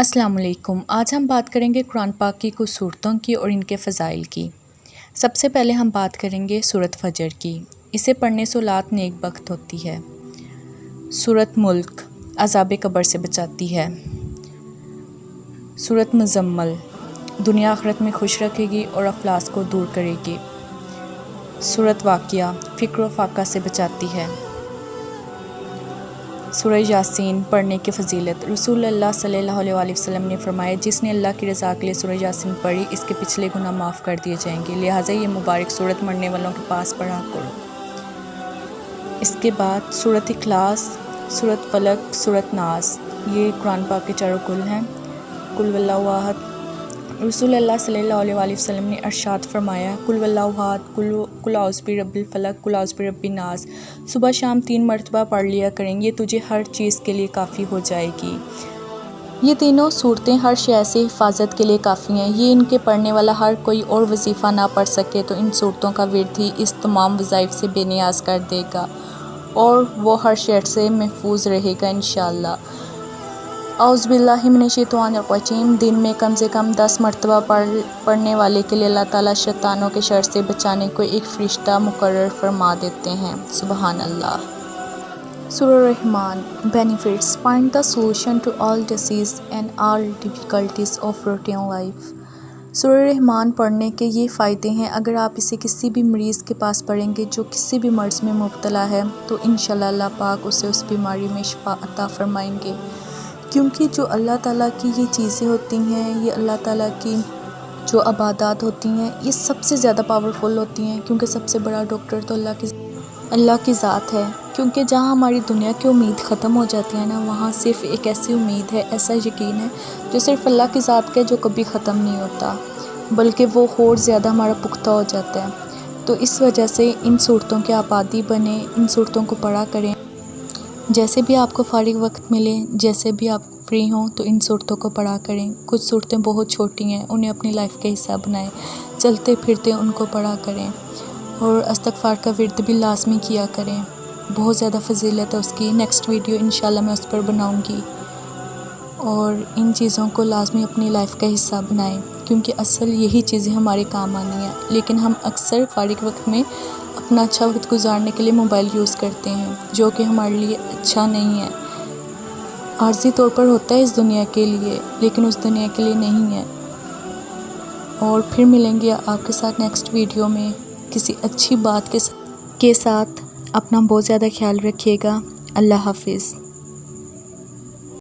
السلام علیکم۔ آج ہم بات کریں گے قرآن پاک کی کچھ صورتوں کی اور ان کے فضائل کی۔ سب سے پہلے ہم بات کریں گے سورۃ فجر کی۔ اسے پڑھنے سے اولاد نیک بخت ہوتی ہے۔ سورۃ ملک عذاب قبر سے بچاتی ہے۔ سورۃ مزمل دنیا آخرت میں خوش رکھے گی اور افلاس کو دور کرے گی۔ سورۃ واقعہ فکر و فاقہ سے بچاتی ہے۔ سورہ یاسین پڑھنے کی فضیلت۔ رسول اللہ صلی اللہ علیہ وآلہ وسلم نے فرمایا، جس نے اللہ کی رضا کے لیے سورہ یاسین پڑھی، اس کے پچھلے گناہ معاف کر دیے جائیں گے، لہٰذا یہ مبارک سورت مرنے والوں کے پاس پڑھا کرو۔ اس کے بعد سورۃ اخلاص، سورۃ فلق، سورۃ ناس، یہ قرآن پاک کے چاروں کل ہیں۔ قل واللہ احد۔ رسول اللہ صلی اللہ علیہ وآلہ وسلم نے ارشاد فرمایا، قل واللہ احد، قل اعوذ برب الفلق، قل اعوذ برب الناس، صبح شام 3 مرتبہ پڑھ لیا کریں، یہ تجھے ہر چیز کے لیے کافی ہو جائے گی۔ یہ تینوں صورتیں ہر شے سے حفاظت کے لیے کافی ہیں۔ یہ ان کے پڑھنے والا ہر کوئی اور وظیفہ نہ پڑھ سکے تو ان صورتوں کا ورد ہی اس تمام وظائف سے بے نیاز کر دے گا اور وہ ہر شر سے محفوظ رہے گا انشاءاللہ۔ اعوذ باللہ من الشیطان الرجیم۔ دن میں کم سے کم 10 مرتبہ پڑھنے والے کے لیے اللہ تعالیٰ شیطانوں کے شر سے بچانے کو ایک فرشتہ مقرر فرما دیتے ہیں۔ سبحان اللہ۔ سورہ الرحمن Benefits Find the solution to all disease and all difficulties of routine life۔ سورہ رحمان پڑھنے کے یہ فائدے ہیں، اگر آپ اسے کسی بھی مریض کے پاس پڑھیں گے جو کسی بھی مرض میں مبتلا ہے تو انشاءاللہ اللہ پاک اسے اس بیماری میں شفا عطا فرمائیں گے، کیونکہ جو اللہ تعالیٰ کی یہ چیزیں ہوتی ہیں، یہ اللہ تعالیٰ کی جو عبادات ہوتی ہیں، یہ سب سے زیادہ پاورفل ہوتی ہیں، کیونکہ سب سے بڑا ڈاکٹر تو اللہ کی ذات ہے۔ کیونکہ جہاں ہماری دنیا کی امید ختم ہو جاتی ہے نا، وہاں صرف ایک ایسی امید ہے، ایسا یقین ہے جو صرف اللہ کی ذات کا ہے، جو کبھی ختم نہیں ہوتا، بلکہ وہ اور زیادہ ہمارا پختہ ہو جاتا ہے۔ تو اس وجہ سے ان صورتوں کے آپ عادی بنیں، ان صورتوں کو پڑھا کریں۔ جیسے بھی آپ کو فارغ وقت ملے، جیسے بھی آپ فری ہوں تو ان صورتوں کو پڑھا کریں۔ کچھ صورتیں بہت چھوٹی ہیں، انہیں اپنی لائف کا حصہ بنائیں، چلتے پھرتے ان کو پڑھا کریں، اور استغفار کا ورد بھی لازمی کیا کریں، بہت زیادہ فضیلت ہے اس کی۔ نیکسٹ ویڈیو انشاءاللہ میں اس پر بناؤں گی، اور ان چیزوں کو لازمی اپنی لائف کا حصہ بنائیں، کیونکہ اصل یہی چیزیں ہمارے کام آنی ہیں۔ لیکن ہم اکثر فارغ وقت میں اپنا اچھا وقت گزارنے کے لیے موبائل یوز کرتے ہیں، جو کہ ہمارے لیے اچھا نہیں ہے۔ عارضی طور پر ہوتا ہے اس دنیا کے لیے، لیکن اس دنیا کے لیے نہیں ہے۔ اور پھر ملیں گے آپ کے ساتھ نیکسٹ ویڈیو میں کسی اچھی بات کے ساتھ۔ اپنا بہت زیادہ خیال رکھیے گا۔ اللہ حافظ۔